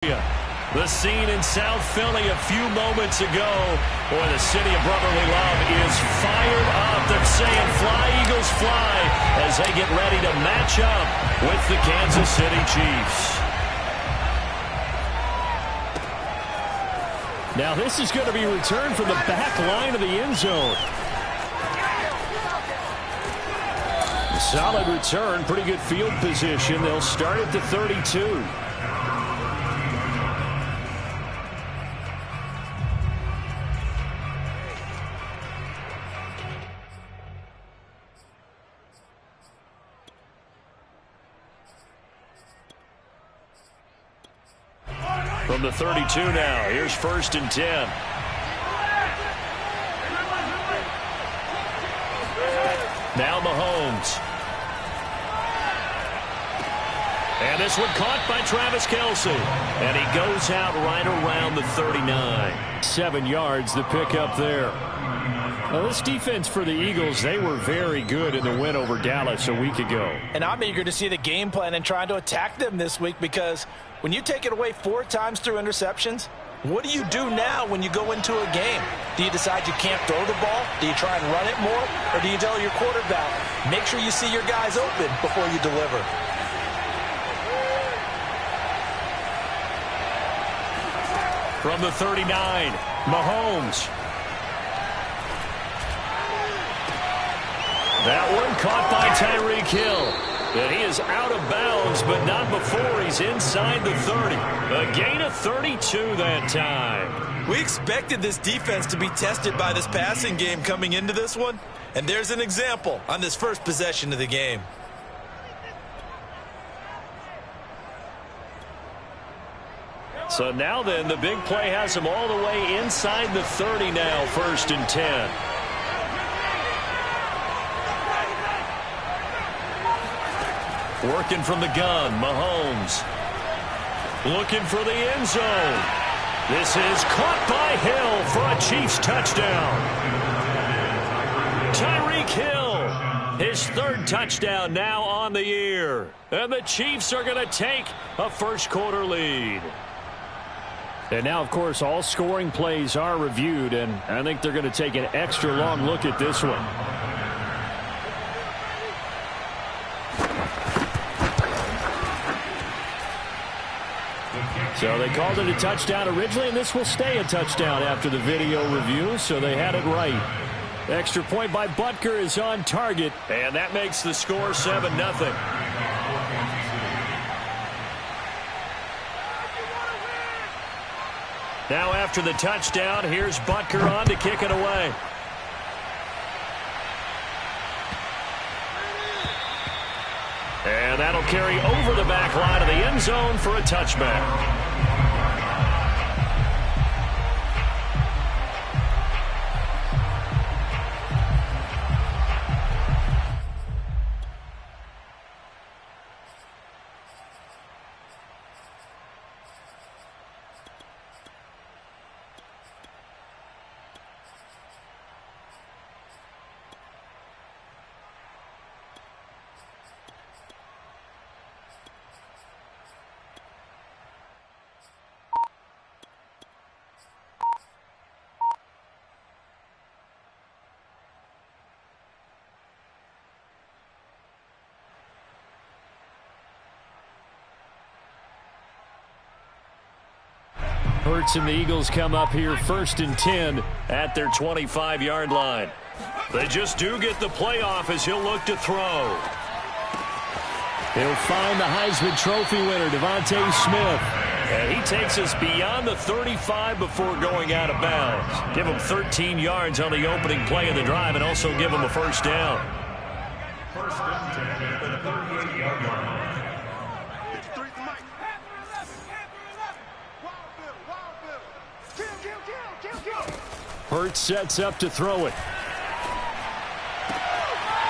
The scene in South Philly a few moments ago where the city of brotherly love is fired up. They're saying fly, Eagles, fly as they get ready to match up with the Kansas City Chiefs. Now this is going to be returned from the back line of the end zone. Solid return, pretty good field position. They'll start at the 32. From the 32 now, here's 1st and 10. Now Mahomes. And this one caught by Travis Kelce. And he goes out right around the 39. 7 yards the pickup there. Now this defense for the Eagles, they were very good in the win over Dallas a week ago. And I'm eager to see the game plan and trying to attack them this week, because when you take it away 4 times through interceptions, what do you do now when you go into a game? Do you decide you can't throw the ball? Do you try and run it more? Or do you tell your quarterback, make sure you see your guys open before you deliver? From the 39, Mahomes. That one caught by Tyreek Hill. And he is out of bounds, but not before he's inside the 30. A gain of 32 that time. We expected this defense to be tested by this passing game coming into this one. And there's an example on this first possession of the game. So now then, the big play has him all the way inside the 30 now, 1st and 10. Working from the gun, Mahomes. Looking for the end zone. This is caught by Hill for a Chiefs touchdown. Tyreek Hill, his 3rd touchdown now on the year. And the Chiefs are going to take a first-quarter lead. And now, of course, all scoring plays are reviewed, and I think they're going to take an extra long look at this one. So they called it a touchdown originally, and this will stay a touchdown after the video review, so they had it right. Extra point by Butker is on target, and that makes the score 7-0. Now after the touchdown, here's Butker on to kick it away. And that'll carry over the back line of the end zone for a touchback. Hurts and the Eagles come up here 1st and 10 at their 25-yard line. They just do get the playoff as he'll look to throw. He'll find the Heisman Trophy winner, Devontae Smith. And he takes us beyond the 35 before going out of bounds. Give him 13 yards on the opening play of the drive and also give him a first down. 1st and 10 at the 38-yard line. Hurts sets up to throw it.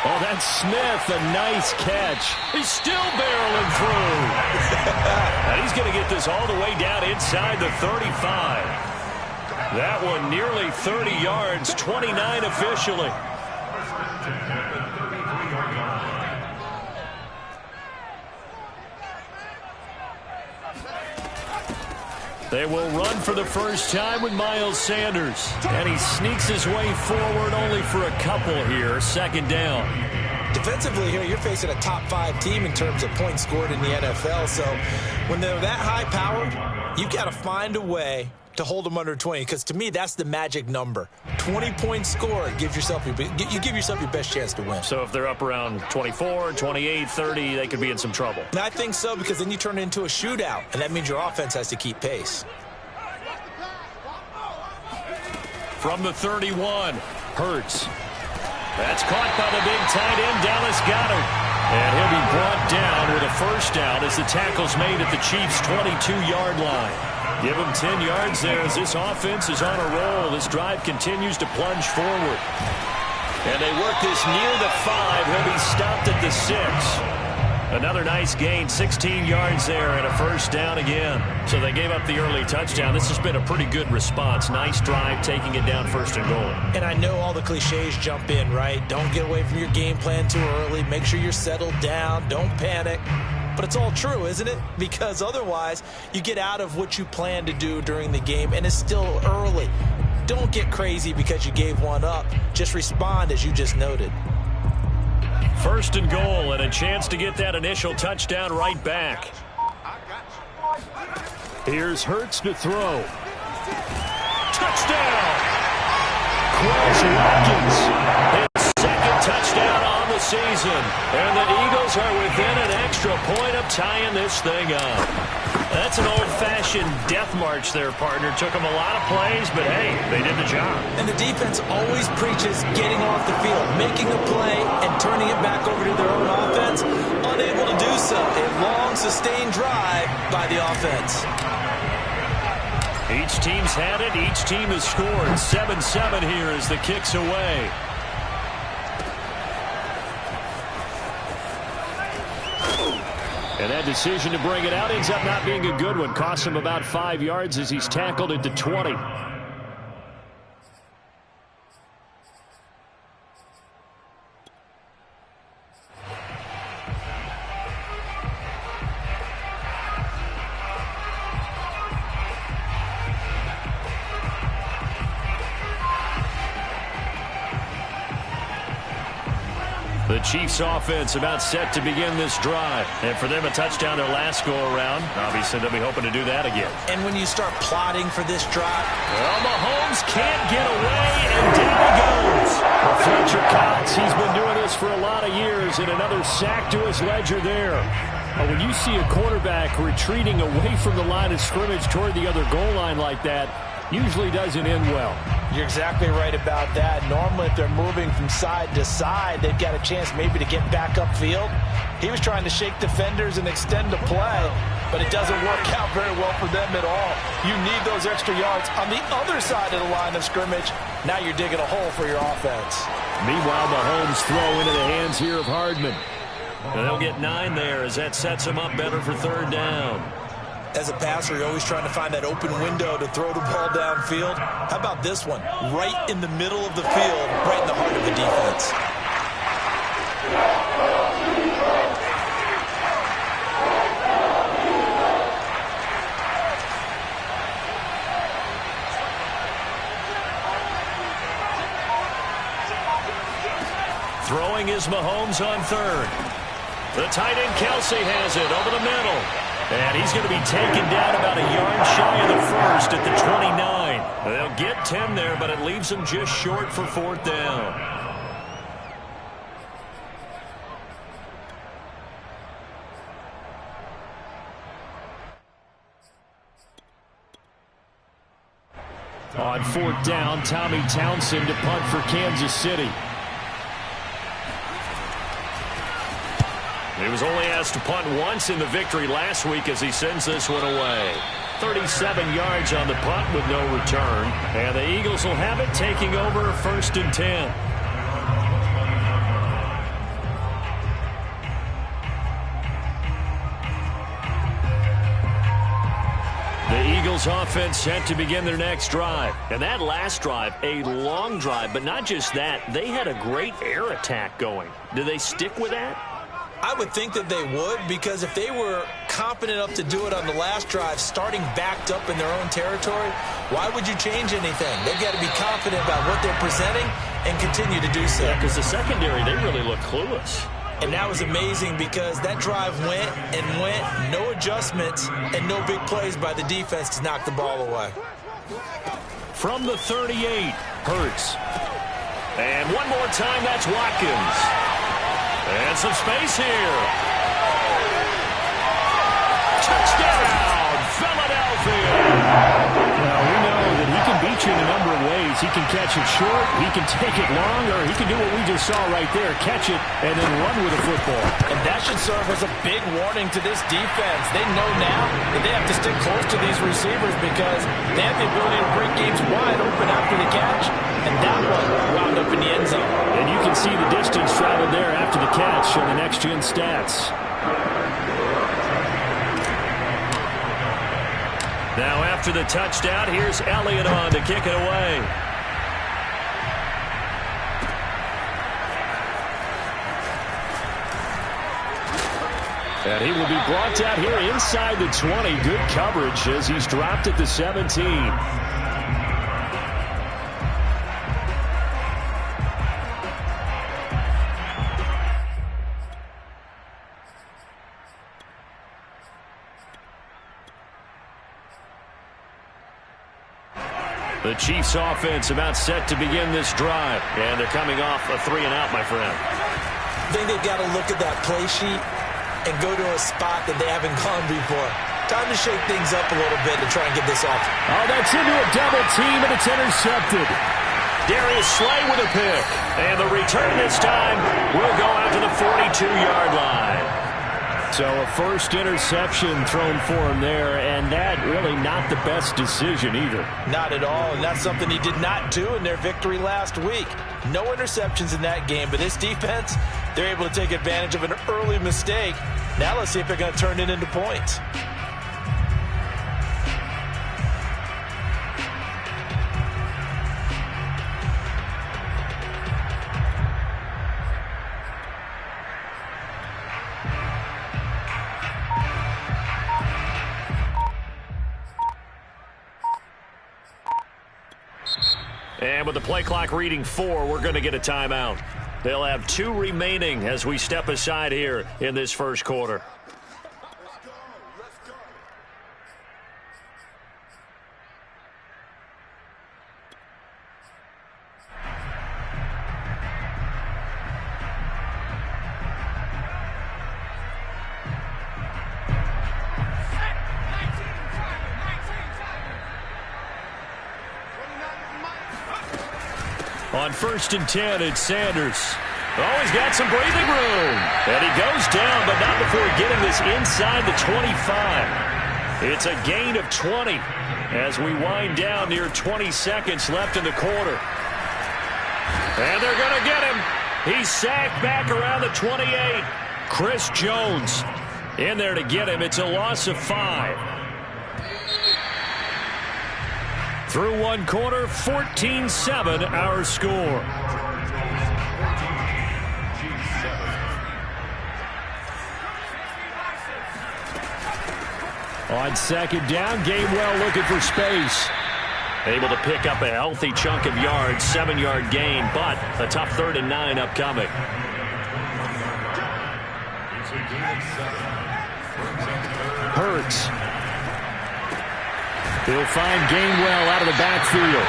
Oh, that's Smith. A nice catch. He's still barreling through. And he's going to get this all the way down inside the 35. That one nearly 30 yards, 29 officially. They will run for the first time with Miles Sanders. And he sneaks his way forward only for a couple here. Second down. Defensively here, you're facing a top-5 team in terms of points scored in the NFL. So when they're that high-powered, you've got to find a way to hold them under 20, because to me, that's the magic number. 20 points scored, you give yourself your best chance to win. So if they're up around 24, 28, 30, they could be in some trouble. And I think so, because then you turn it into a shootout, and that means your offense has to keep pace. From the 31, Hurts. That's caught by the big tight end, Dallas Goedert. And he'll be brought down with a first down as the tackle's made at the Chiefs' 22-yard line. Give him 10 yards there as this offense is on a roll. This drive continues to plunge forward. And they work this near the 5. He'll be stopped at the 6. Another nice gain, 16 yards there and a first down again. So they gave up the early touchdown. This has been a pretty good response. Nice drive, taking it down first and goal. And I know all the cliches jump in, right? Don't get away from your game plan too early. Make sure you're settled down. Don't panic. But it's all true, isn't it? Because otherwise, you get out of what you plan to do during the game, and it's still early. Don't get crazy because you gave one up. Just respond as you just noted. First and goal, and a chance to get that initial touchdown right back. Here's Hurts to throw. Touchdown! Quez Watkins. His second touchdown on the season. And the Eagles are within an extra point of tying this thing up. That's an old-fashioned death march there, partner. Took them a lot of plays, but hey, they did the job. And the defense always preaches getting off the field, making a play, and turning it back over to their own offense. Unable to do so. A long, sustained drive by the offense. Each team's had it. Each team has scored. 7-7 here as the kick's away. And that decision to bring it out ends up not being a good one. Costs him about 5 yards as he's tackled into 20. The Chiefs offense about set to begin this drive. And for them, a touchdown their last go-around. Obviously, they'll be hoping to do that again. And when you start plotting for this drive, well, Mahomes can't get away, and down he goes. Well, Fletcher Cox, he's been doing this for a lot of years, and another sack to his ledger there. When you see a quarterback retreating away from the line of scrimmage toward the other goal line like that, usually doesn't end well. You're exactly right about that. Normally, if they're moving from side to side, they've got a chance maybe to get back upfield. He was trying to shake defenders and extend the play, but it doesn't work out very well for them at all. You need those extra yards on the other side of the line of scrimmage. Now you're digging a hole for your offense. Meanwhile, Mahomes throw into the hands here of Hardman. And they'll get 9 there as that sets them up better for third down. As a passer, you're always trying to find that open window to throw the ball downfield. How about this one? Right in the middle of the field, right in the heart of the defense. Throwing is Mahomes on third. The tight end Kelsey has it over the middle. And he's going to be taken down about a yard shy of the first at the 29. They'll get 10 there, but it leaves them just short for fourth down. On fourth down, Tommy Townsend to punt for Kansas City. He was only asked to punt once in the victory last week as he sends this one away. 37 yards on the punt with no return. And the Eagles will have it, taking over first and 10. The Eagles offense set to begin their next drive. And that last drive, a long drive, but not just that. They had a great air attack going. Do they stick with that? I would think that they would, because if they were confident enough to do it on the last drive, starting backed up in their own territory, why would you change anything? They've got to be confident about what they're presenting and continue to do so. Yeah, because the secondary, they really look clueless. And that was amazing because that drive went and went, no adjustments, and no big plays by the defense to knock the ball away. From the 38, Hurts. And one more time, that's Watkins. And some space here. Touchdown, Philadelphia. Well, we know that he can beat you in a number of ways. He can catch it short, he can take it long, or he can do what we just saw right there, catch it and then run with the football. And that should serve as a big warning to this defense. They know now that they have to stick close to these receivers because they have the ability to break games wide open after the catch. And that one wound up in the end zone. And you can see the distance traveled there after the catch on the next-gen stats. Now after the touchdown, here's Elliott on to kick it away. And he will be brought down here inside the 20. Good coverage as he's dropped at the 17. The Chiefs offense about set to begin this drive. And they're coming off a 3-and-out, my friend. I think they've got to look at that play sheet and go to a spot that they haven't gone before. Time to shake things up a little bit to try and get this off. Oh, that's into a double team, and it's intercepted. Darius Slay with a pick. And the return this time will go out to the 42-yard line. So a first interception thrown for him there, and that really not the best decision either. Not at all, and that's something he did not do in their victory last week. No interceptions in that game, but this defense, they're able to take advantage of an early mistake. Now let's see if they're going to turn it into points. And with the play clock reading 4, we're going to get a timeout. They'll have 2 remaining as we step aside here in this first quarter. On 1st and 10, it's Sanders. Oh, he's got some breathing room. And he goes down, but not before getting this inside the 25. It's a gain of 20 as we wind down near 20 seconds left in the quarter. And they're going to get him. He's sacked back around the 28. Chris Jones in there to get him. It's a loss of 5. Through one quarter, 14-7 our score. On 2nd down, Gainwell looking for space. Able to pick up a healthy chunk of yards, 7-yard gain, but a tough 3rd and 9 upcoming. Hurts. He'll find Gainwell out of the backfield.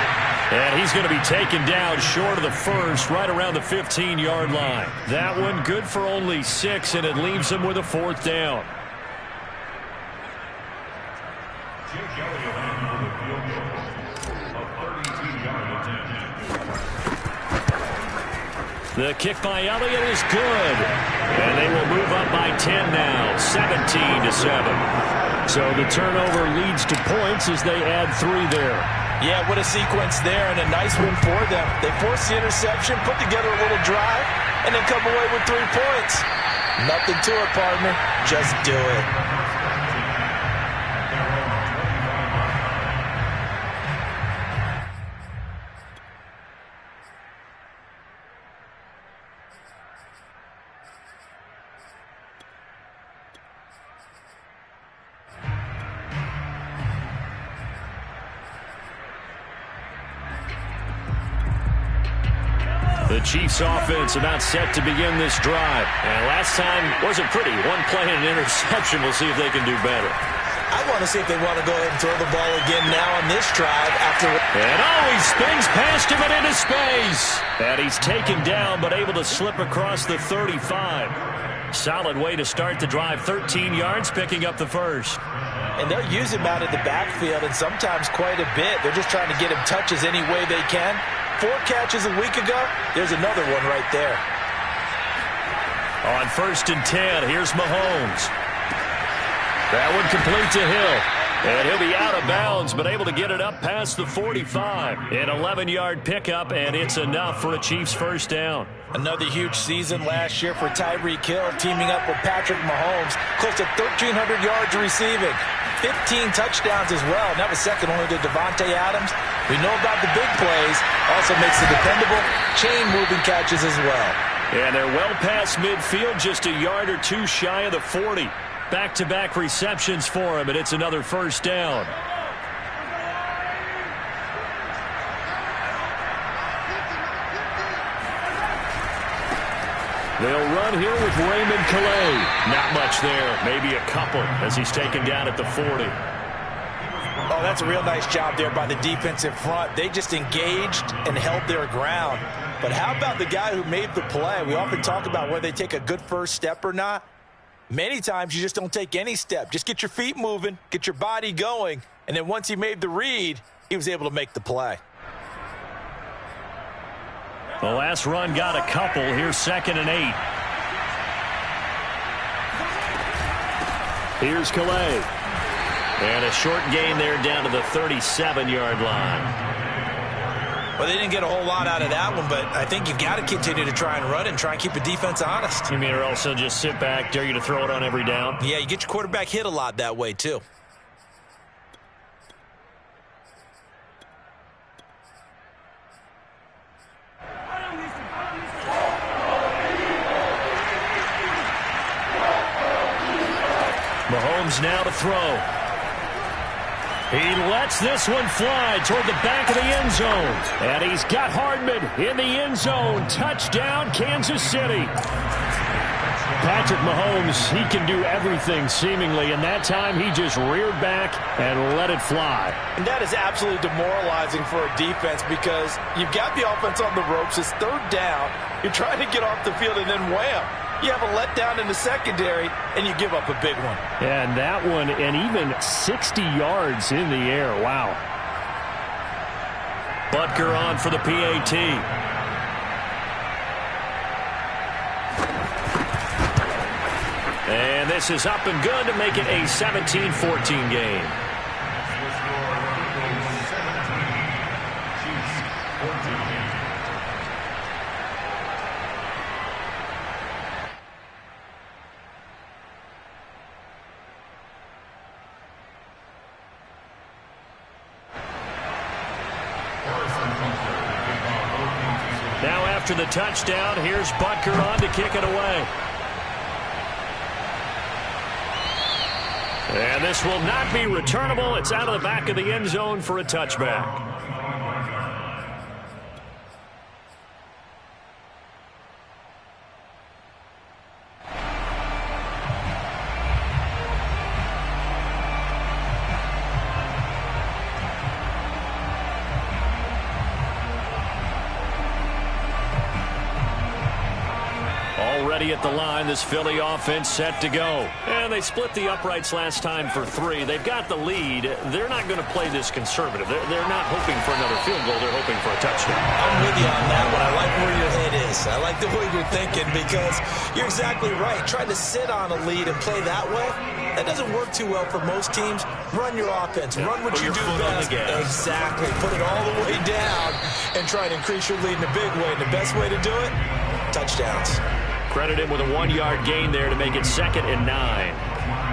And he's going to be taken down short of the first, right around the 15-yard line. That one good for only 6, and it leaves him with a 4th down. The kick by Elliott is good. And they will move up by 10 now, 17-7. So the turnover leads to points as they add 3 there. Yeah, what a sequence there, and a nice win for them. They forced the interception, put together a little drive, and then come away with 3 points. Nothing to it, partner. Just do it. The Chiefs offense about set to begin this drive. And last time wasn't pretty. One play and an interception. We'll see if they can do better. I want to see if they want to go ahead and throw the ball again now on this drive after. And he spins past him and into space. And he's taken down but able to slip across the 35. Solid way to start the drive. 13 yards, picking up the first. And they'll use him out of the backfield, and sometimes quite a bit. They're just trying to get him touches any way they can. 4 catches a week ago, there's another one right there. On 1st and 10, here's Mahomes. That one complete to Hill. And he'll be out of bounds, but able to get it up past the 45. An 11-yard pickup, and it's enough for a Chiefs first down. Another huge season last year for Tyreek Hill, teaming up with Patrick Mahomes. Close to 1,300 yards receiving. 15 touchdowns as well, and that was second only to Davante Adams. We know about the big plays. Also makes the dependable chain-moving catches as well. And they're well past midfield, just a yard or two shy of the 40. Back-to-back receptions for him, and it's another first down. They'll run here with Raymond Calais. Not much there. Maybe a couple as he's taken down at the 40. Oh, that's a real nice job there by the defensive front. They just engaged and held their ground. But how about the guy who made the play? We often talk about whether they take a good first step or not. Many times you just don't take any step. Just get your feet moving, get your body going, and then once he made the read, he was able to make the play. The last run got a couple. Here's 2nd and 8. Here's Calais. And a short gain there down to the 37-yard line. Well, they didn't get a whole lot out of that one, but I think you've got to continue to try and run and try and keep the defense honest. You mean or also just sit back, dare you to throw it on every down? Yeah, you get your quarterback hit a lot that way, too. Mahomes now to throw. He lets this one fly toward the back of the end zone. And he's got Hardman in the end zone. Touchdown, Kansas City. Patrick Mahomes, he can do everything seemingly, and that time he just reared back and let it fly. And that is absolutely demoralizing for a defense because you've got the offense on the ropes. It's 3rd down. You're trying to get off the field, and then wham. You have a letdown in the secondary, and you give up a big one. And that one, and even 60 yards in the air. Wow. Butker on for the PAT. And this is up and good to make it a 17-14 game. Now after the touchdown, here's Butker on to kick it away. And this will not be returnable. It's out of the back of the end zone for a touchback. Already at the line, this Philly offense set to go. And they split the uprights last time for 3. They've got the lead. They're not going to play this conservative. They're not hoping for another field goal. They're hoping for a touchdown. I'm with you on that one. I like where your head is. I like the way you're thinking because you're exactly right. Trying to sit on a lead and play that way, that doesn't work too well for most teams. Run your offense. Run what you do best. Exactly. Put it all the way down and try to increase your lead in a big way. And the best way to do it, touchdowns. Credit him with a 1-yard gain there to make it 2nd and 9.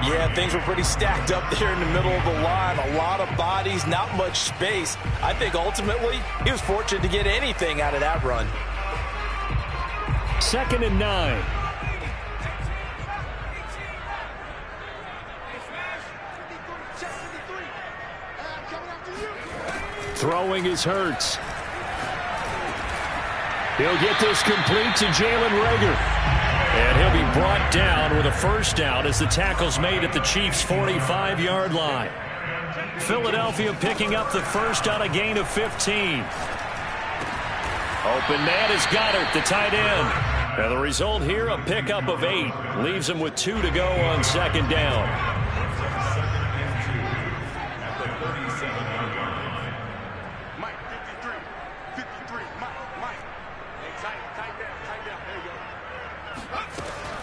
Yeah, things were pretty stacked up there in the middle of the line. A lot of bodies, not much space. I think ultimately he was fortunate to get anything out of that run. 2nd and 9. Throwing is Hurts. He'll get this complete to Jalen Reagor. And he'll be brought down with a first down as the tackle's made at the Chiefs' 45-yard line. Philadelphia picking up the first on a gain of 15. Open man is Goddard, the tight end. And the result here, a pickup of 8. Leaves him with 2 to go on second down.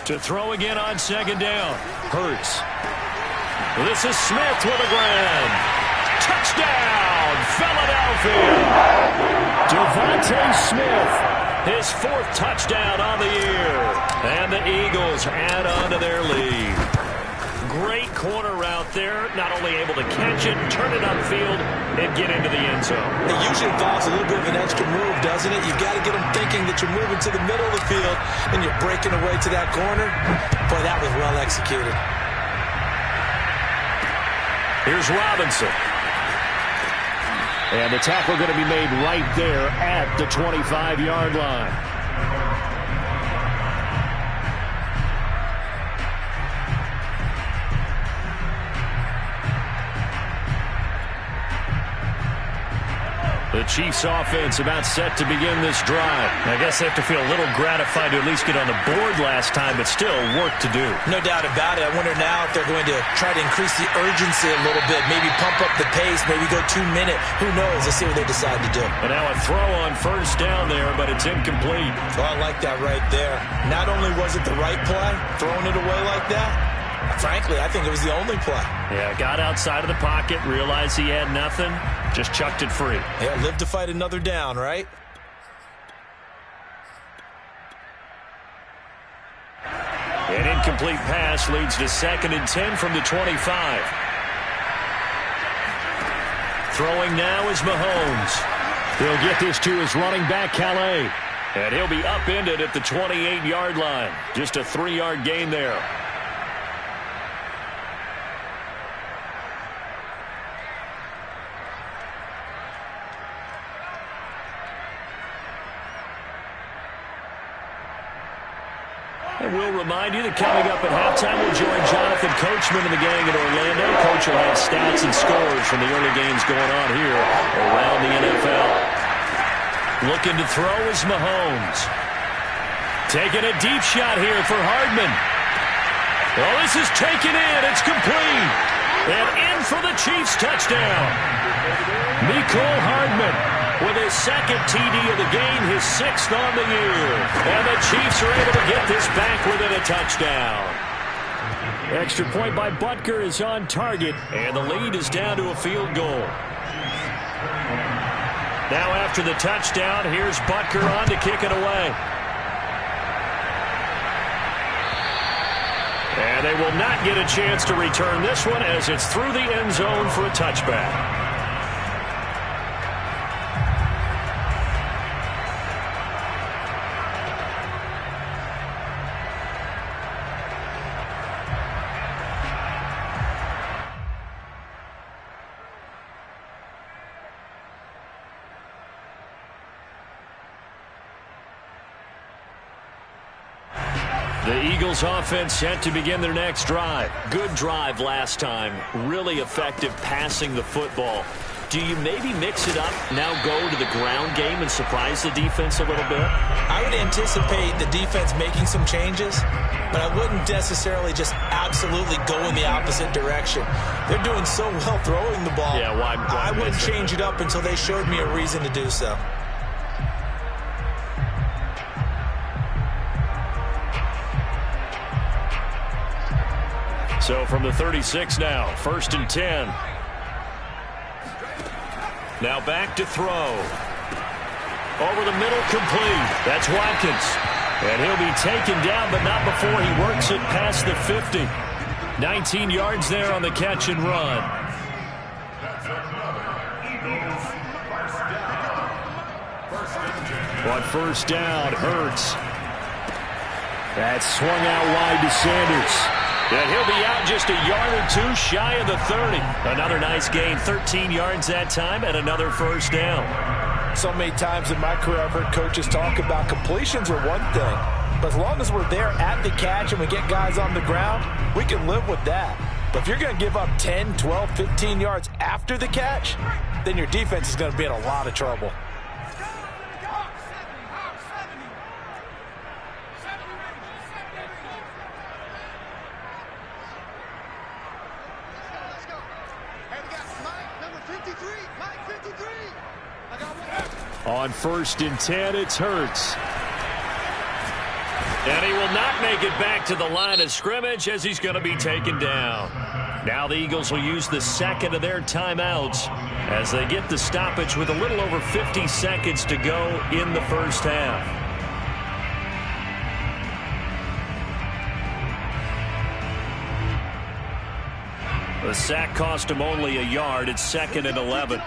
To throw again on second down. Hurts. This is Smith with a grab. Touchdown, Philadelphia. Devontae Smith, his 4th touchdown on the year. And the Eagles add on to their lead. Great corner route there. Not only able to catch it, turn it upfield, and get into the end zone. It usually involves a little bit of an extra move, doesn't it? You've got to get them thinking that you're moving to the middle of the field and you're breaking away to that corner. Boy, that was well executed. Here's Robinson. And the tackle going to be made right there at the 25-yard line. The Chiefs offense about set to begin this drive. I guess they have to feel a little gratified to at least get on the board last time, but still work to do. No doubt about it. I wonder now if they're going to try to increase the urgency a little bit, maybe pump up the pace, maybe go 2-minute. Who knows? Let's see what they decide to do. And now a throw on first down there, but it's incomplete. Well, I like that right there. Not only was it the right play, throwing it away like that, frankly, I think it was the only play. Yeah, got outside of the pocket, realized he had nothing, just chucked it free. Yeah, live to fight another down, right? An incomplete pass leads to 2nd and 10 from the 25. Throwing now is Mahomes. He'll get this to his running back, Calais. And he'll be upended at the 28-yard line. Just a 3-yard gain there. And we'll remind you that coming up at halftime, we'll join Jonathan Coachman and the gang in Orlando. Coach will have stats and scores from the early games going on here around the NFL. Looking to throw is Mahomes. Taking a deep shot here for Hardman. Well, this is taken in. It's complete. And in for the Chiefs touchdown. Mecole Hardman with his 2nd TD of the game, his 6th on the year. And the Chiefs are able to get this back within a touchdown. Extra point by Butker is on target, and the lead is down to a field goal. Now after the touchdown, here's Butker on to kick it away. And they will not get a chance to return this one as it's through the end zone for a touchback. The Eagles offense set to begin their next drive. Good drive last time. Really effective passing the football. Do you maybe mix it up, now go to the ground game and surprise the defense a little bit? I would anticipate the defense making some changes, but I wouldn't necessarily just absolutely go in the opposite direction. They're doing so well throwing the ball. Yeah, why I wouldn't change it up until they showed me a reason to do so. So from the 36 now, 1st and 10. Now back to throw. Over the middle, complete. That's Watkins. And he'll be taken down, but not before he works it past the 50. 19 yards there on the catch and run. On first down, Hurts. That's swung out wide to Sanders. And he'll be out just a yard or two shy of the 30. Another nice gain, 13 yards that time, and another first down. So many times in my career I've heard coaches talk about completions are one thing, but as long as we're there at the catch and we get guys on the ground, we can live with that. But if you're going to give up 10, 12, 15 yards after the catch, then your defense is going to be in a lot of trouble. On 1st and 10, it's Hurts. And he will not make it back to the line of scrimmage as he's going to be taken down. Now the Eagles will use the second of their timeouts as they get the stoppage with a little over 50 seconds to go in the first half. The sack cost him only a yard. It's 2nd and 11.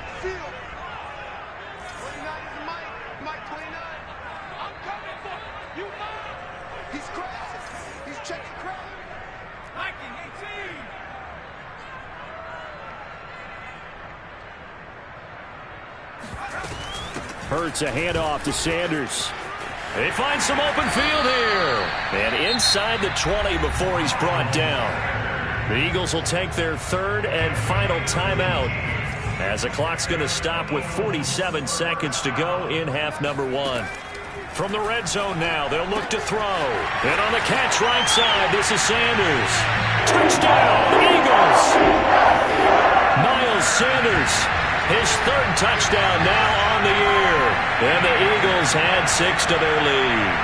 Hurts a handoff to Sanders. They find some open field here. And inside the 20 before he's brought down. The Eagles will take their 3rd and final timeout as the clock's going to stop with 47 seconds to go in half number 1. From the red zone now, they'll look to throw. And on the catch right side, this is Sanders. Touchdown, Eagles! Miles Sanders, his 3rd touchdown now on the year. And the Eagles had 6 to their lead.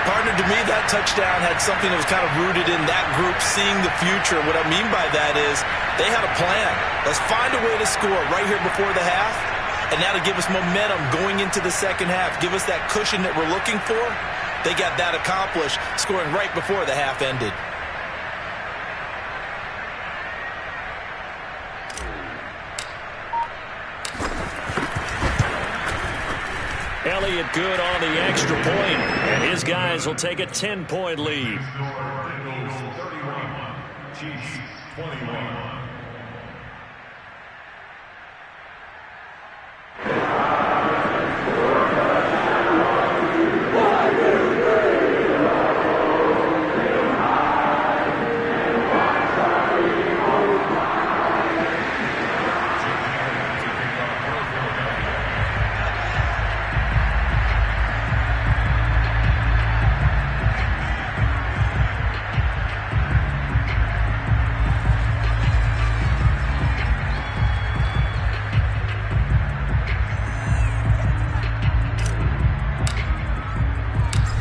Partner, to me, that touchdown had something that was kind of rooted in that group seeing the future. What I mean by that is they had a plan. Let's find a way to score right here before the half. And now to give us momentum going into the second half, give us that cushion that we're looking for. They got that accomplished, scoring right before the half ended. Elliott good on the extra point, and his guys will take a 10-point lead. Bengals 31, Chiefs 21.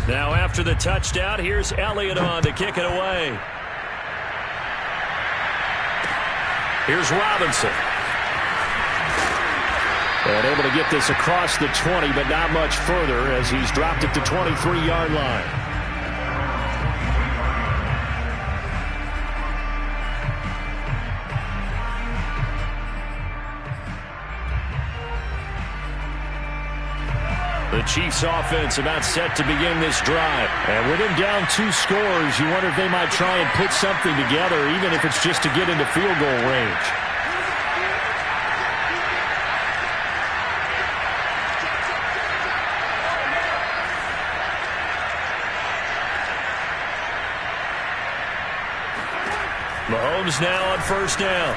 Now after the touchdown, here's Elliott on to kick it away. Here's Robinson. And able to get this across the 20, but not much further as he's dropped it to 23-yard line. The Chiefs offense about set to begin this drive. And with him down 2 scores, you wonder if they might try and put something together, even if it's just to get into field goal range. Mahomes now on 1st down.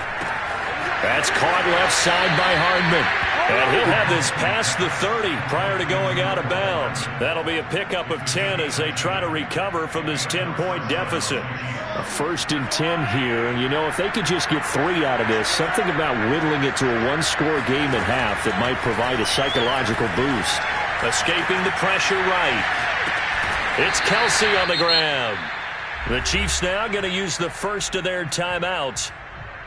That's caught left side by Hardman. And he'll have this past the 30 prior to going out of bounds. That'll be a pickup of 10 as they try to recover from this 10-point deficit. A 1st and 10 here. And, you know, if they could just get 3 out of this, something about whittling it to a 1-score game at half that might provide a psychological boost. Escaping the pressure right. It's Kelsey on the ground. The Chiefs now going to use the first of their timeouts,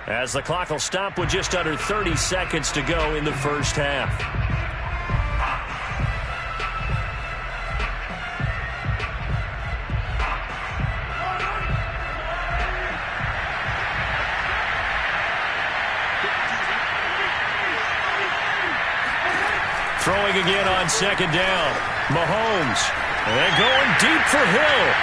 as the clock will stop with just under 30 seconds to go in the first half. Throwing again on 2nd down. Mahomes. And going deep for Hill.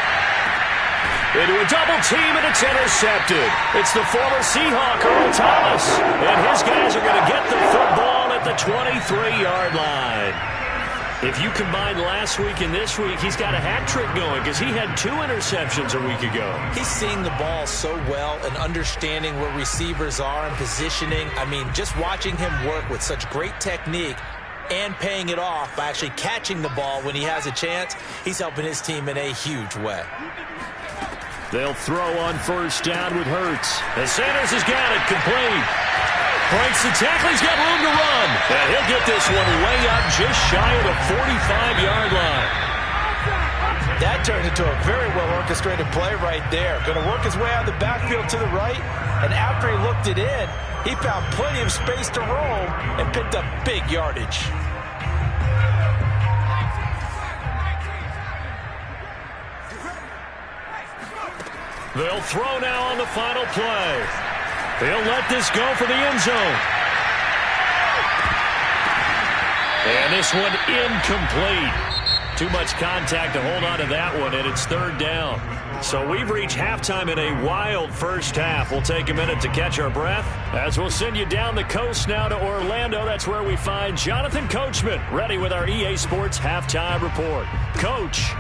Into a double team, and it's intercepted. It's the former Seahawk, Earl Thomas. And his guys are going to get the football at the the 23-yard line. If you combine last week and this week, he's got a hat trick going because he had 2 interceptions a week ago. He's seeing the ball so well and understanding where receivers are and positioning. I mean, just watching him work with such great technique and paying it off by actually catching the ball when he has a chance, he's helping his team in a huge way. They'll throw on first down with Hurts. And Sanders has got it complete. Breaks the tackle. He's got room to run. And he'll get this one way up just shy of the 45-yard line. That turned into a very well-orchestrated play right there. Going to work his way out of the backfield to the right. And after he looked it in, he found plenty of space to roam and picked up big yardage. They'll throw now on the final play. They'll let this go for the end zone. And this one incomplete. Too much contact to hold on to that one, and it's third down. So we've reached halftime in a wild first half. We'll take a minute to catch our breath as we'll send you down the coast now to Orlando. That's where we find Jonathan Coachman ready with our EA Sports Halftime Report. Coach.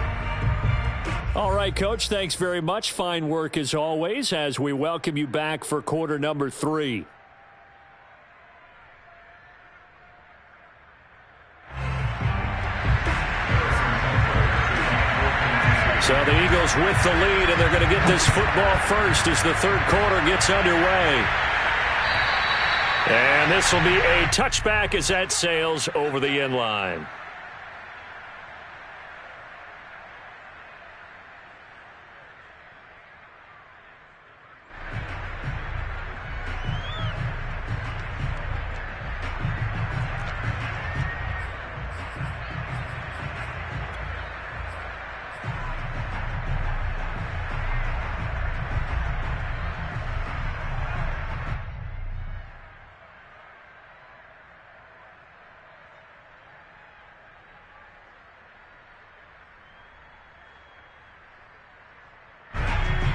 All right, Coach, thanks very much. Fine work as always as we welcome you back for quarter number 3. So the Eagles with the lead, and they're going to get this football first as the third quarter gets underway. And this will be a touchback as that sails over the end line.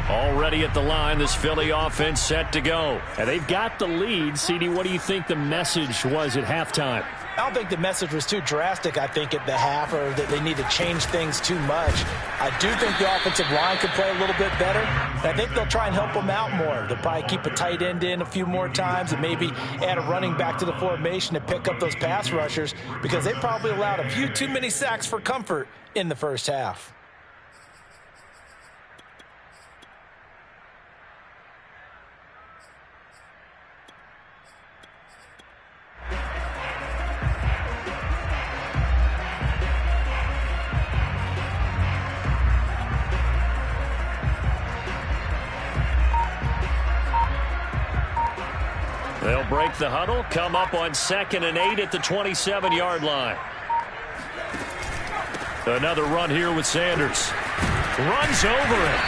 Already at the line, this Philly offense set to go. And they've got the lead. CD, what do you think the message was at halftime? I don't think the message was too drastic, I think, at the half, or that they need to change things too much. I do think the offensive line could play a little bit better. I think they'll try and help them out more. They'll probably keep a tight end in a few more times and maybe add a running back to the formation to pick up those pass rushers because they probably allowed a few too many sacks for comfort in the first half. They'll break the huddle, come up on 2nd and 8 at the 27-yard line. Another run here with Sanders. Runs over it.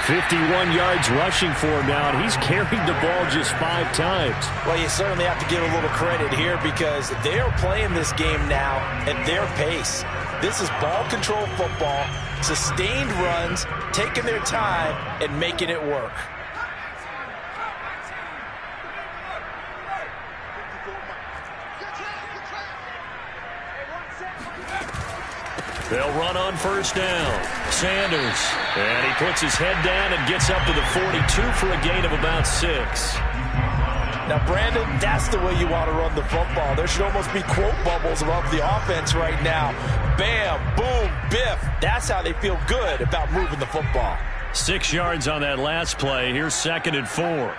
51 yards rushing for him now, and he's carried the ball just 5 times. Well, you certainly have to give a little credit here because they are playing this game now at their pace. This is ball control football, sustained runs, taking their time, and making it work. They'll run on first down. Sanders. And he puts his head down and gets up to the 42 for a gain of about 6. Now, Brandon, that's the way you want to run the football. There should almost be quote bubbles above the offense right now. Bam, boom, biff. That's how they feel good about moving the football. 6 yards on that last play. Here's 2nd and 4.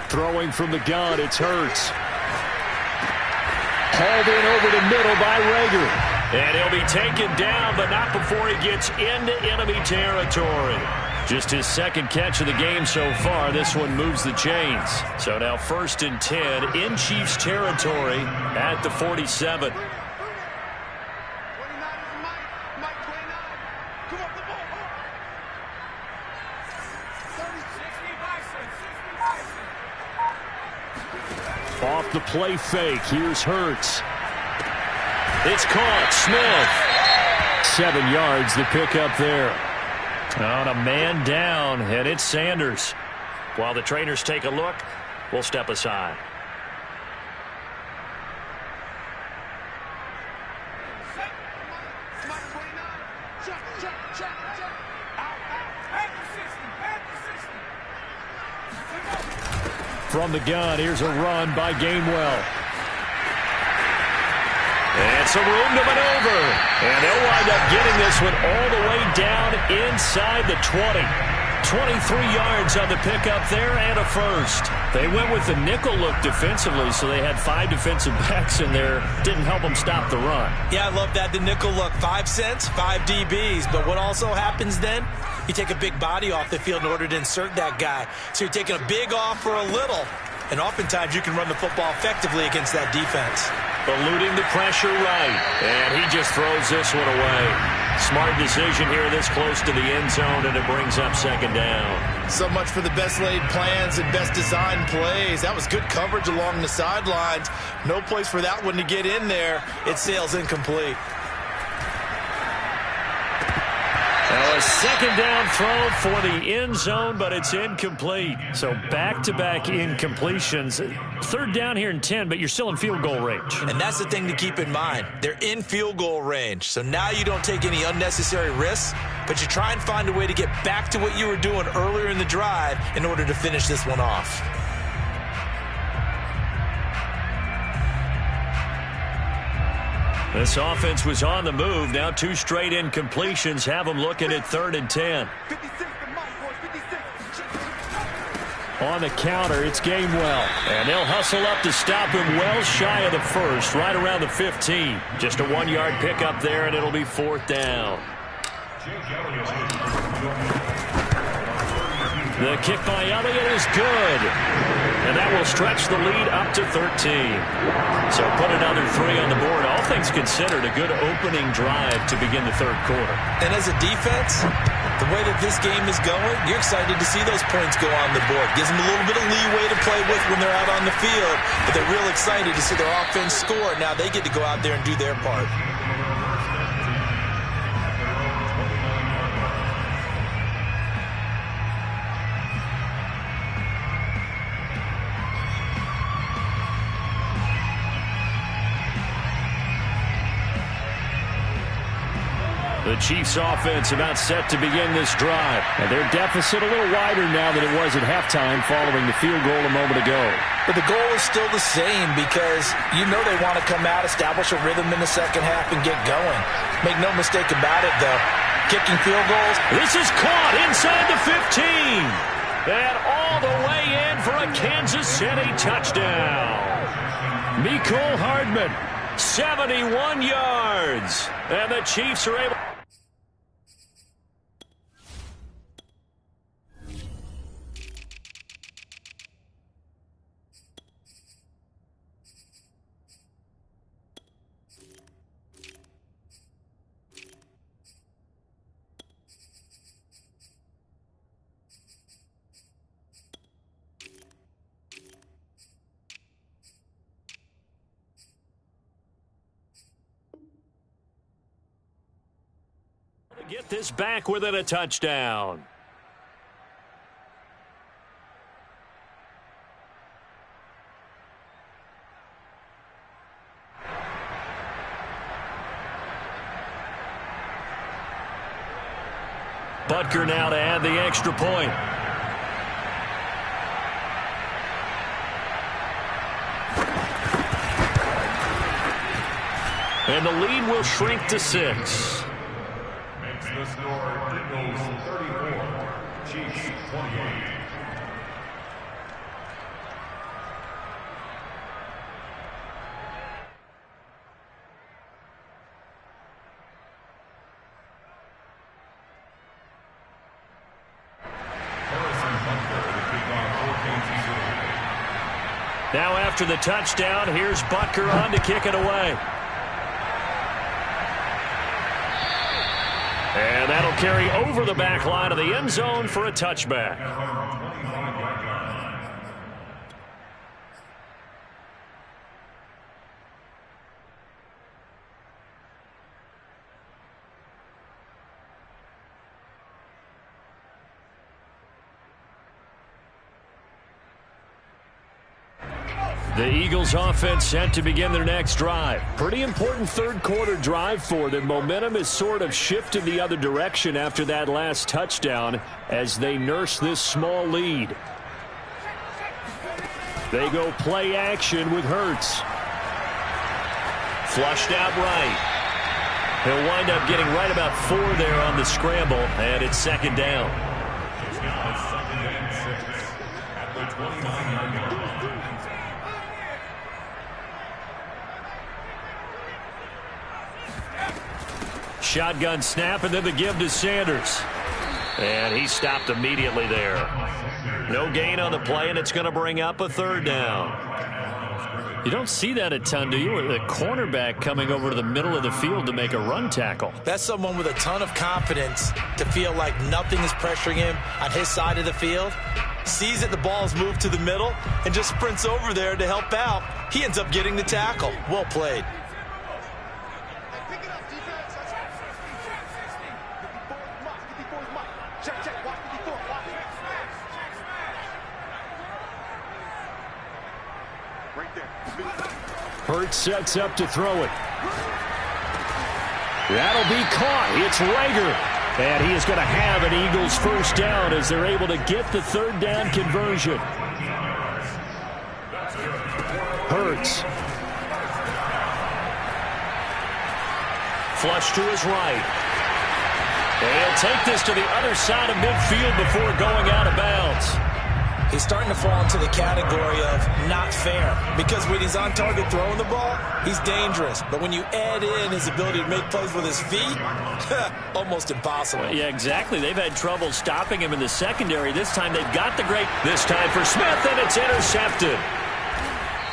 Throwing from the gun, it's Hurts. Hauled in over the middle by Rager. And he'll be taken down, but not before he gets into enemy territory. Just his 2nd catch of the game so far. This one moves the chains. So now 1st and 10 in Chiefs territory at the 47. Off the play fake. Here's Hurts. It's caught. Smith. 7 yards the pick up there. On a man down, and it's Sanders. While the trainers take a look, we'll step aside. From the gun, here's a run by Gainwell. And some room to maneuver. And they'll wind up getting this one all the way down inside the 20. 23 yards on the pickup there and a first. They went with the nickel look defensively, so they had 5 defensive backs in there. Didn't help them stop the run. Yeah, I love that, the nickel look. 5 cents, 5 DBs. But what also happens then? You take a big body off the field in order to insert that guy. So you're taking a big off for a little. And oftentimes you can run the football effectively against that defense. Eluding the pressure right. And he just throws this one away. Smart decision here this close to the end zone, and it brings up second down. So much for the best laid plans and best designed plays. That was good coverage along the sidelines. No place for that one to get in there. It sails incomplete. Now a second down throw for the end zone, but it's incomplete. So back-to-back incompletions. Third down here in 10, but you're still in field goal range. And that's the thing to keep in mind. They're in field goal range. So now you don't take any unnecessary risks, but you try and find a way to get back to what you were doing earlier in the drive in order to finish this one off. This offense was on the move. Now 2 straight incompletions have them looking at 3rd and 10. On the counter, it's Gainwell. And they'll hustle up to stop him well shy of the first, right around the 15. Just a 1-yard pickup there, and it'll be 4th down. The kick by Elliott is good. And that will stretch the lead up to 13. So put another 3 on the board. All things considered, a good opening drive to begin the third quarter. And as a defense, the way that this game is going, you're excited to see those points go on the board. Gives them a little bit of leeway to play with when they're out on the field. But they're real excited to see their offense score. Now they get to go out there and do their part. The Chiefs offense about set to begin this drive. And their deficit a little wider now than it was at halftime following the field goal a moment ago. But the goal is still the same because you know they want to come out, establish a rhythm in the second half, and get going. Make no mistake about it, though. Kicking field goals. This is caught inside the 15. And all the way in for a Kansas City touchdown. Mecole Hardman, 71 yards. And the Chiefs are able... get this back within a touchdown. Butker now to add the extra point. And the lead will shrink to 6. The score, Eagles 34, Chiefs 28. Now after the touchdown, here's Butker on to kick it away. And that'll carry over the back line of the end zone for a touchback. The Eagles offense set to begin their next drive. Pretty important third quarter drive for them. Momentum is sort of shifted the other direction after that last touchdown as they nurse this small lead. They go play action with Hurts. Flushed out right. He'll wind up getting right about 4 there on the scramble, and it's second down. Shotgun snap, and then the give to Sanders. And he stopped immediately there. No gain on the play, and it's going to bring up a third down. You don't see that a ton, do you? The cornerback coming over to the middle of the field to make a run tackle. That's someone with a ton of confidence to feel like nothing is pressuring him on his side of the field. Sees that the ball's moved to the middle and just sprints over there to help out. He ends up getting the tackle. Well played. Hurts sets up to throw it. That'll be caught. It's Rager. And he is going to have an Eagles first down as they're able to get the third down conversion. Hurts. Flush to his right. And he'll take this to the other side of midfield before going out of bounds. He's starting to fall into the category of not fair, because when he's on target throwing the ball, he's dangerous. But when you add in his ability to make plays with his feet, almost impossible. Yeah, exactly. They've had trouble stopping him in the secondary. This time they've got the great. This time for Smith, and it's intercepted.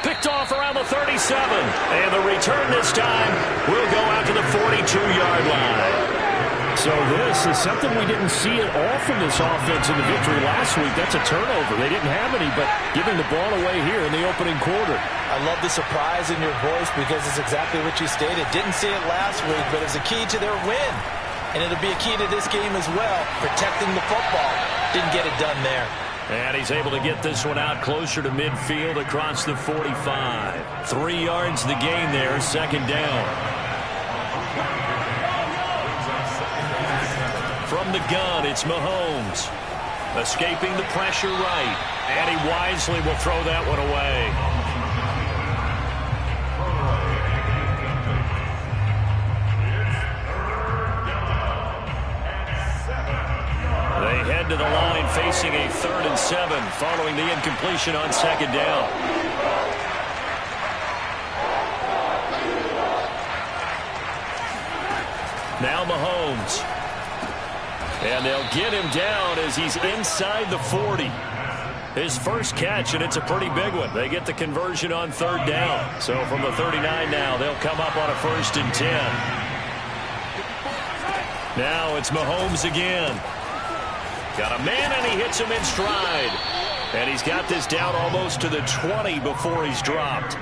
Picked off around the 37. And the return this time will go out to the 42-yard line. So this is something we didn't see at all from this offense in the victory last week. That's a turnover. They didn't have any, but giving the ball away here in the opening quarter. I love the surprise in your voice because it's exactly what you stated. Didn't see it last week, but it was a key to their win. And it'll be a key to this game as well, protecting the football. Didn't get it done there. And he's able to get this one out closer to midfield across the 45. 3 yards the gain there, second down. From the gun, it's Mahomes. Escaping the pressure right. And he wisely will throw that one away. They head to the line facing a 3rd and 7 following the incompletion on second down. Now Mahomes. And they'll get him down as he's inside the 40. His first catch, and it's a pretty big one. They get the conversion on third down. So from the 39 now, they'll come up on a 1st and 10. Now it's Mahomes again. Got a man, and he hits him in stride. And he's got this down almost to the 20 before he's dropped.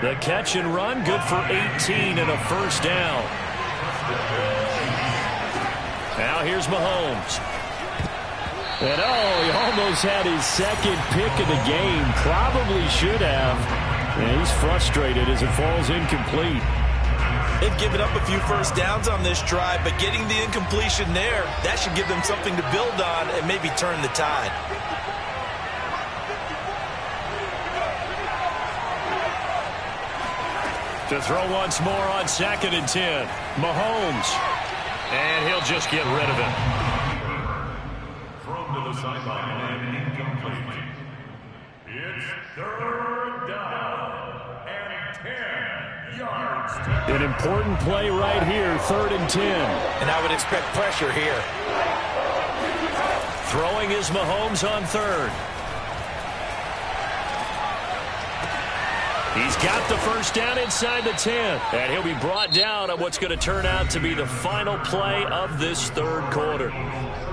The catch and run, good for 18 and a first down. Now here's Mahomes. And he almost had his second pick of the game. Probably should have. And he's frustrated as it falls incomplete. They've given up a few first downs on this drive, but getting the incompletion there, that should give them something to build on and maybe turn the tide. To throw once more on 2nd and 10. Mahomes. And he'll just get rid of it. Thrown to the sideline and incomplete. It's 3rd down and 10 yards. An important play right here, 3rd and 10. And I would expect pressure here. Throwing is Mahomes on 3rd. He's got the first down inside the 10. And he'll be brought down on what's going to turn out to be the final play of this third quarter.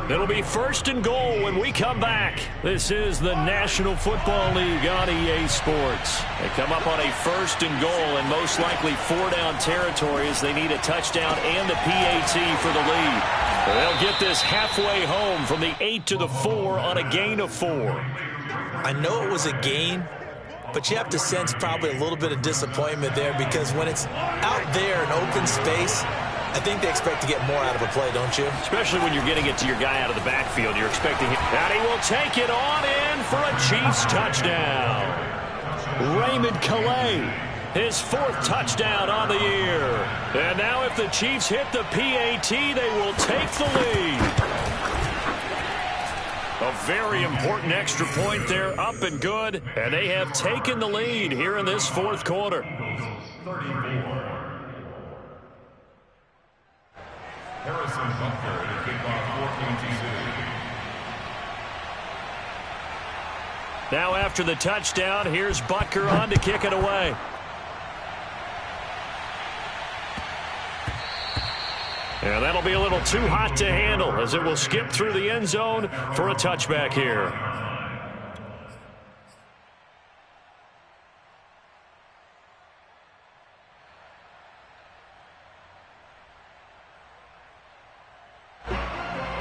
It'll be 1st and goal when we come back. This is the National Football League on EA Sports. They come up on a 1st and goal and most likely 4-down territory as they need a touchdown and the PAT for the lead. They'll get this halfway home from the 8 to the 4 on a gain of 4. I know it was a gain, but you have to sense probably a little bit of disappointment there because when it's out there in open space, I think they expect to get more out of a play, don't you? Especially when you're getting it to your guy out of the backfield. You're expecting him. And he will take it on in for a Chiefs touchdown. Raymond Calais, his 4th touchdown on the year. And now if the Chiefs hit the PAT, they will take the lead. A very important extra point there, up and good. And they have taken the lead here in this 4th quarter. 34. Harrison Butker to kick off 14-2. Now after the touchdown, here's Butker on to kick it away. And that'll be a little too hot to handle as it will skip through the end zone for a touchback here.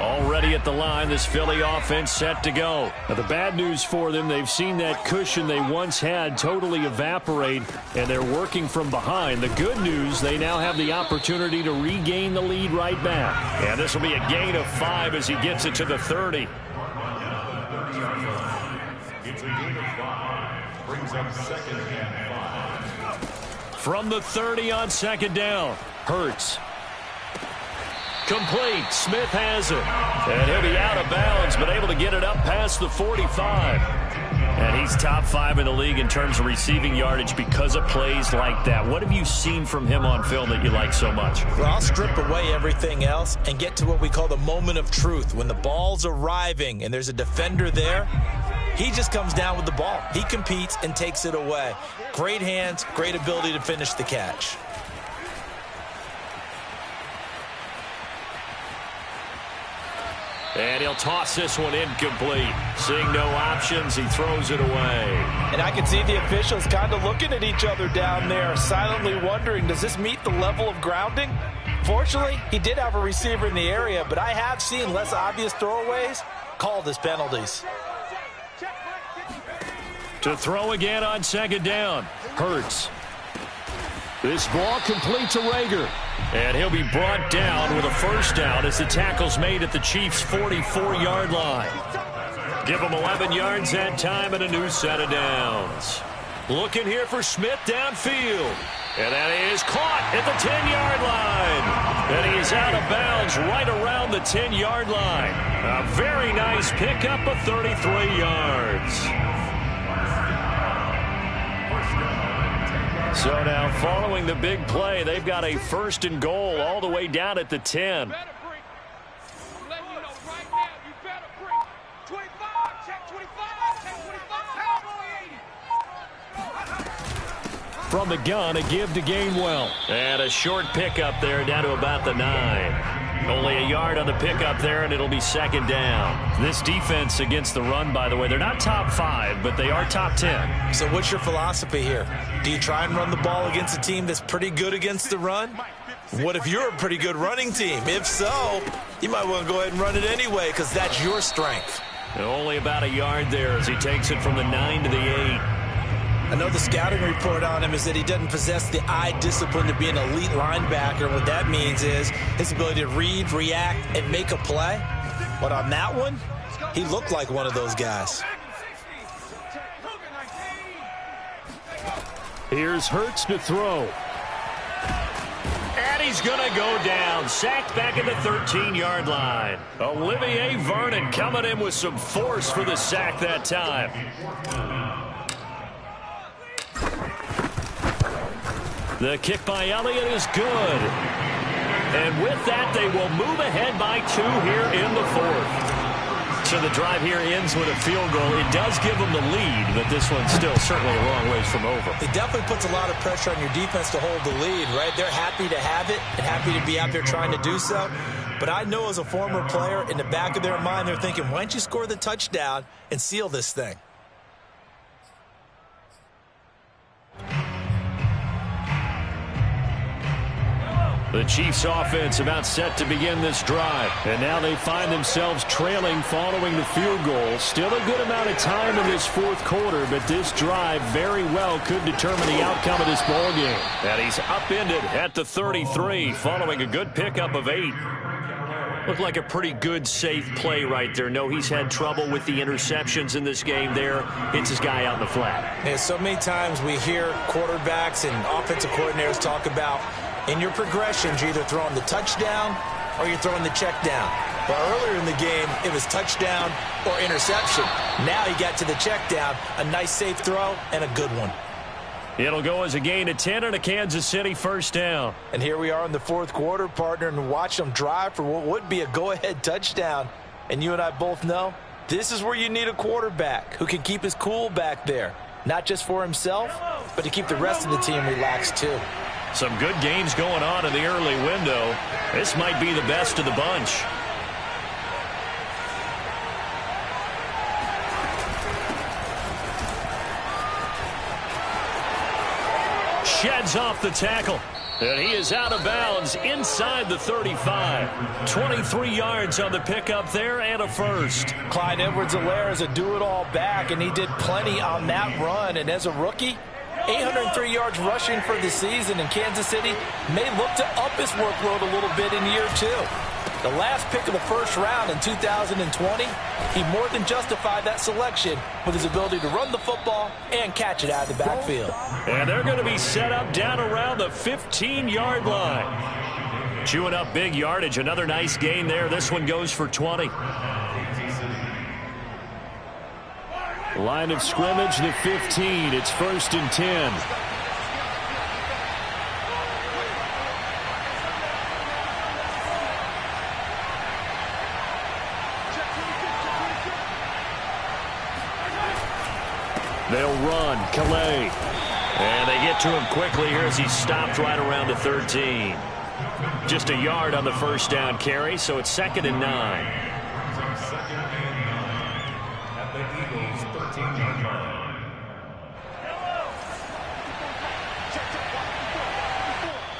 Already at the line, this Philly offense set to go. Now, the bad news for them, they've seen that cushion they once had totally evaporate, and they're working from behind. The good news, they now have the opportunity to regain the lead right back. And this will be a gain of 5 as he gets it to the 30. It's a gain of 5. Brings up 2nd and 5. From the 30 on 2nd down, Hurts. Complete. Smith has it. And he'll be out of bounds, but able to get it up past the 45. And he's top 5 in the league in terms of receiving yardage because of plays like that. What have you seen from him on film that you like so much? Well, I'll strip away everything else and get to what we call the moment of truth. When the ball's arriving and there's a defender there, he just comes down with the ball. He competes and takes it away. Great hands, great ability to finish the catch. And he'll toss this one incomplete. Seeing no options, he throws it away. And I can see the officials kind of looking at each other down there, silently wondering, does this meet the level of grounding? Fortunately, he did have a receiver in the area, but I have seen less obvious throwaways called as penalties. To throw again on 2nd down, Hurts. This ball complete to Rager. And he'll be brought down with a 1st down as the tackle's made at the Chiefs' 44-yard line. Give them 11 yards that time and a new set of downs. Looking here for Smith downfield. And that is caught at the 10-yard line. And he is out of bounds right around the 10-yard line. A very nice pickup of 33 yards. So now, following the big play, they've got a 1st and goal all the way down at the 10. From the gun, a give to Gainwell. And a short pickup there down to about the 9. Only a yard on the pickup there, and it'll be 2nd down. This defense against the run, by the way, they're not top 5, but they are top 10. So what's your philosophy here? Do you try and run the ball against a team that's pretty good against the run? What if you're a pretty good running team? If so, you might want to go ahead and run it anyway because that's your strength. And only about a yard there as he takes it from the 9 to the 8. I know the scouting report on him is that he doesn't possess the eye discipline to be an elite linebacker. What that means is his ability to read, react, and make a play. But on that one, he looked like one of those guys. Here's Hurts to throw. And he's going to go down. Sacked back at the 13-yard line. Olivier Vernon coming in with some force for the sack that time. The kick by Elliott is good. And with that, they will move ahead by 2 here in the 4th. So the drive here ends with a field goal. It does give them the lead, but this one's still certainly a long ways from over. It definitely puts a lot of pressure on your defense to hold the lead, right? They're happy to have it and happy to be out there trying to do so. But I know as a former player, in the back of their mind, they're thinking, why don't you score the touchdown and seal this thing? The Chiefs offense about set to begin this drive. And now they find themselves trailing following the field goal. Still a good amount of time in this fourth quarter, but this drive very well could determine the outcome of this ball game. And he's upended at the 33 following a good pickup of 8. Looked like a pretty good, safe play right there. No, he's had trouble with the interceptions in this game there. Hits his guy out in the flat. And so many times we hear quarterbacks and offensive coordinators talk about in your progressions, you're either throwing the touchdown or you're throwing the check down. But earlier in the game, it was touchdown or interception. Now he got to the check down, a nice safe throw, and a good one. It'll go as a gain of 10 and a Kansas City first down. And here we are in the fourth quarter, partner, and watch them drive for what would be a go-ahead touchdown. And you and I both know this is where you need a quarterback who can keep his cool back there. Not just for himself, but to keep the rest of the team relaxed too. Some good games going on in the early window. This might be the best of the bunch. Sheds off the tackle. And he is out of bounds inside the 35. 23 yards on the pickup there and a first. Clyde Edwards-Helaire is a do-it-all back, and he did plenty on that run. And as a rookie, 803 yards rushing for the season, and Kansas City may look to up his workload a little bit in year 2. The last pick of the first round in 2020, he more than justified that selection with his ability to run the football and catch it out of the backfield. And they're going to be set up down around the 15-yard line. Chewing up big yardage. Another nice gain there. This one goes for 20. Line of scrimmage, the 15. It's 1st and 10. They'll run. Calais. And they get to him quickly here as he's stopped right around the 13. Just a yard on the first down carry, so it's 2nd and 9. At the Eagles' 13-yard line.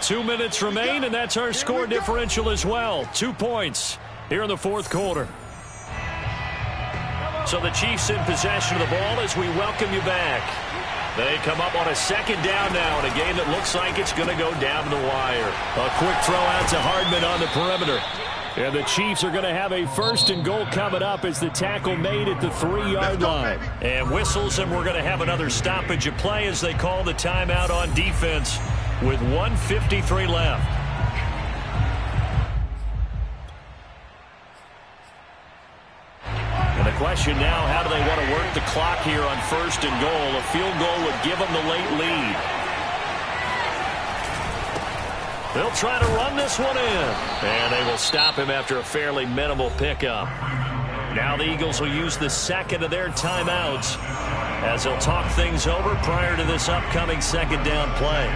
Two minutes remain, and that's our score differential as well. 2 points here in the fourth quarter. So the Chiefs in possession of the ball as we welcome you back. They come up on a 2nd down now in a game that looks like it's going to go down to the wire. A quick throw out to Hardman on the perimeter. And the Chiefs are going to have a 1st and goal coming up as the tackle made at the 3-yard line. And whistles, and we're going to have another stoppage of play as they call the timeout on defense with 1:53 left. And the question now, how do they want to work the clock here on 1st and goal? A field goal would give them the late lead. They'll try to run this one in. And they will stop him after a fairly minimal pickup. Now the Eagles will use the 2nd of their timeouts as they'll talk things over prior to this upcoming 2nd down play.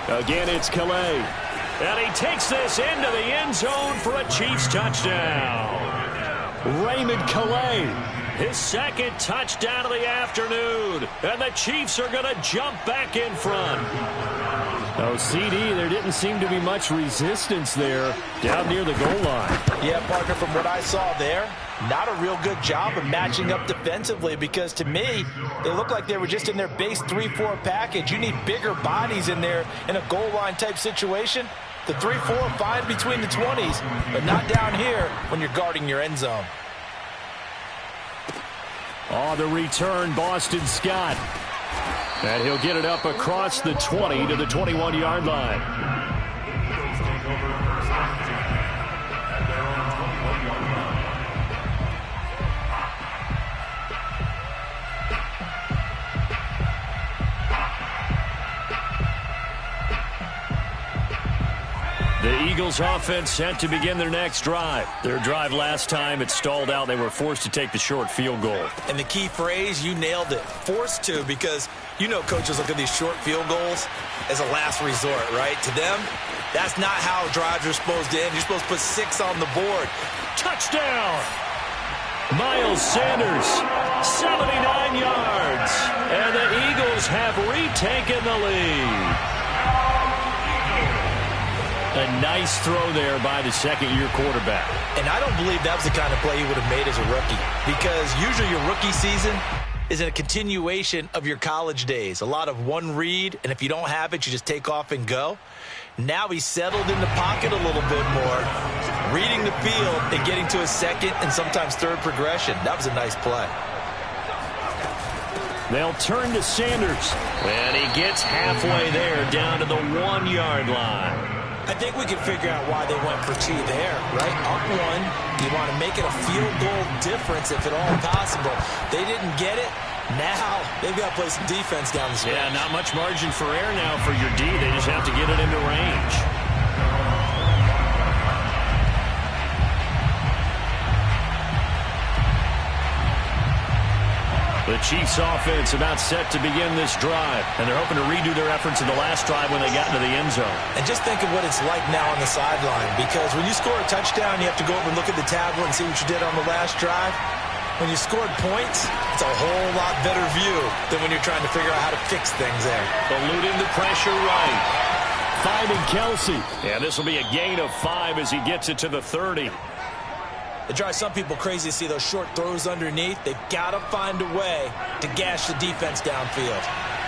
Again, it's Calais. And he takes this into the end zone for a Chiefs touchdown. Raymond Calais, his 2nd touchdown of the afternoon. And the Chiefs are going to jump back in front. Oh, CD, there didn't seem to be much resistance there down near the goal line. Yeah, partner, from what I saw there, not a real good job of matching up defensively, because to me, they look like they were just in their base 3-4 package. You need bigger bodies in there in a goal line type situation. The 3-4 fine between the 20s, but not down here when you're guarding your end zone. On the return, Boston Scott. And he'll get it up across the 20 to the 21-yard line. The Eagles offense set to begin their next drive. Their drive last time, it stalled out. They were forced to take the short field goal. And the key phrase, you nailed it, forced to, because you know coaches look at these short field goals as a last resort, right? To them, that's not how drives are supposed to end. You're supposed to put 6 on the board. Touchdown! Miles Sanders, 79 yards. And the Eagles have retaken the lead. A nice throw there by the second-year quarterback. And I don't believe that was the kind of play he would have made as a rookie, because usually your rookie season is a continuation of your college days. A lot of one read, and if you don't have it, you just take off and go. Now he's settled in the pocket a little bit more, reading the field and getting to a second and sometimes third progression. That was a nice play. They'll turn to Sanders, and he gets halfway there down to the 1-yard line. I think we can figure out why they went for 2 there, right? Up 1, you want to make it a field goal difference if at all possible. They didn't get it. Now they've got to play some defense down the stretch. Yeah, not much margin for error now for your D. They just have to get it into range. The Chiefs offense about set to begin this drive, and they're hoping to redo their efforts in the last drive when they got into the end zone. And just think of what it's like now on the sideline, because when you score a touchdown, you have to go over and look at the tablet and see what you did on the last drive. When you scored points, it's a whole lot better view than when you're trying to figure out how to fix things there. Eluding the pressure right. Finding Kelsey. And this will be a gain of 5 as he gets it to the 30. It drives some people crazy to see those short throws underneath. They've got to find a way to gash the defense downfield.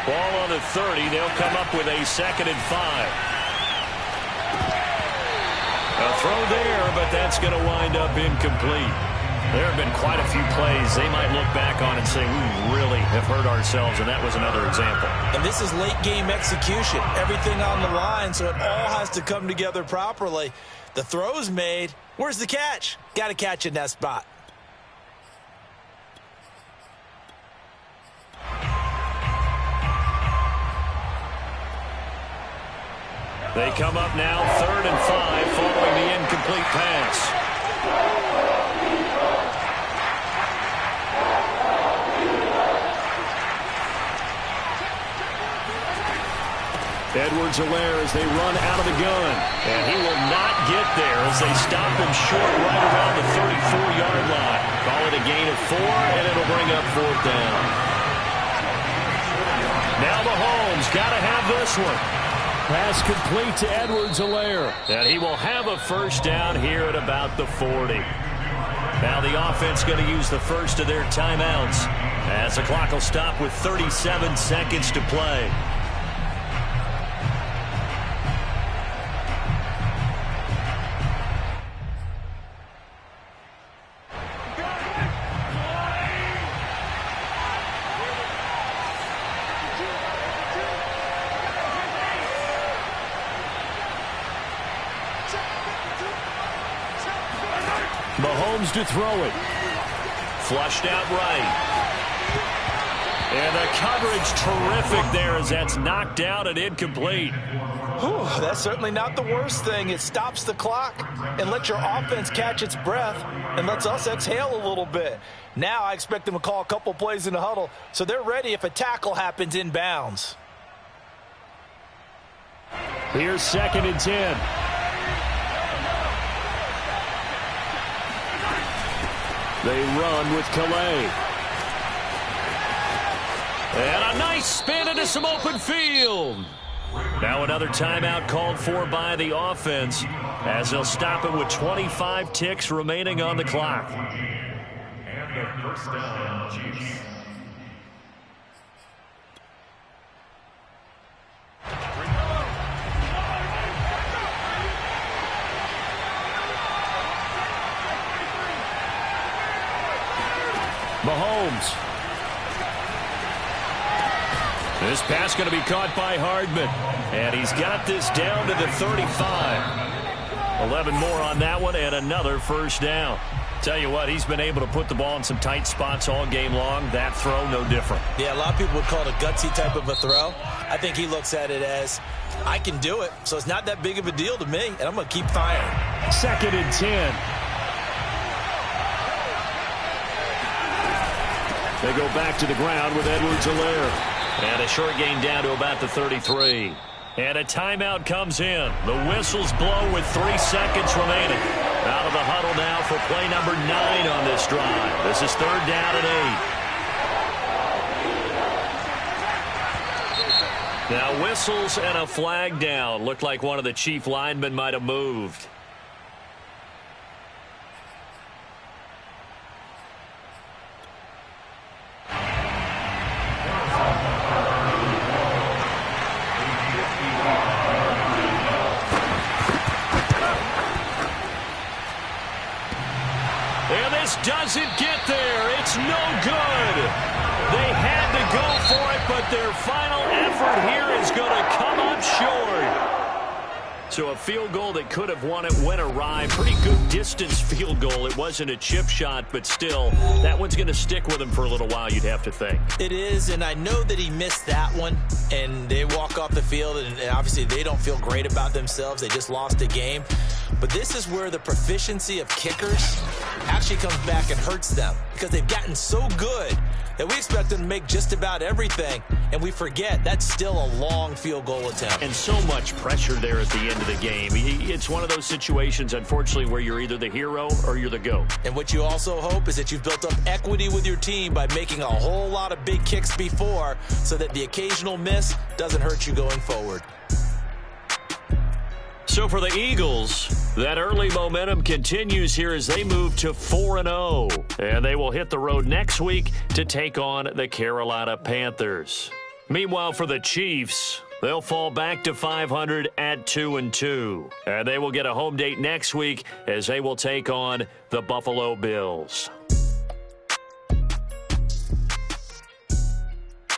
Ball on the 30. They'll come up with a 2nd and 5. A throw there, but that's going to wind up incomplete. There have been quite a few plays they might look back on and say, we really have hurt ourselves, and that was another example. And this is late-game execution. Everything on the line, so it all has to come together properly. The throw's made. Where's the catch? Got to catch in that spot. They come up now 3rd and 5 following the incomplete pass. Edwards-Helaire as they run out of the gun. And he will not get there as they stop him short right around the 34-yard line. Call it a gain of 4, and it'll bring up 4th down. Now Mahomes got to have this one. Pass complete to Edwards-Helaire. And he will have a 1st down here at about the 40. Now the offense going to use the first of their timeouts as the clock will stop with 37 seconds to play. Mahomes to throw it. Flushed out right. And the coverage terrific there as that's knocked out and incomplete. Whew, that's certainly not the worst thing. It stops the clock and lets your offense catch its breath and lets us exhale a little bit. Now I expect them to call a couple plays in the huddle so they're ready if a tackle happens inbounds. Here's 2nd and 10. They run with Calais. And a nice spin into some open field. Now another timeout called for by the offense as they'll stop it with 25 ticks remaining on the clock. And the 1st down, Chiefs. Mahomes. This pass going to be caught by Hardman. And he's got this down to the 35. 11 more on that one and another 1st down. Tell you what, he's been able to put the ball in some tight spots all game long. That throw, no different. Yeah, a lot of people would call it a gutsy type of a throw. I think he looks at it as I can do it, so it's not that big of a deal to me, and I'm going to keep firing. 2nd and 10. They go back to the ground with Edwards-Helaire. And a short gain down to about the 33. And a timeout comes in. The whistles blow with 3 seconds remaining. Out of the huddle now for play number 9 on this drive. This is 3rd down and 8. Now whistles and a flag down. Looked like one of the Chief linemen might have moved. Doesn't get there. It's no good. They had to go for it, but their final effort here is going to come up short. So a field goal that could have won it went awry. Pretty good distance field goal. It wasn't a chip shot, but still, that one's going to stick with him for a little while, you'd have to think. It is, and I know that he missed that one, and they walk off the field, and obviously they don't feel great about themselves. They just lost a game. But this is where the proficiency of kickers actually comes back and hurts them, because they've gotten so good that we expect them to make just about everything, and we forget that's still a long field goal attempt. And so much pressure there at the end of the game. It's one of those situations, unfortunately, where you're either the hero or you're the GOAT. And what you also hope is that you've built up equity with your team by making a whole lot of big kicks before, so that the occasional miss doesn't hurt you going forward. So for the Eagles, that early momentum continues here as they move to 4-0. And they will hit the road next week to take on the Carolina Panthers. Meanwhile, for the Chiefs, they'll fall back to 500 at 2-2. And they will get a home date next week as they will take on the Buffalo Bills.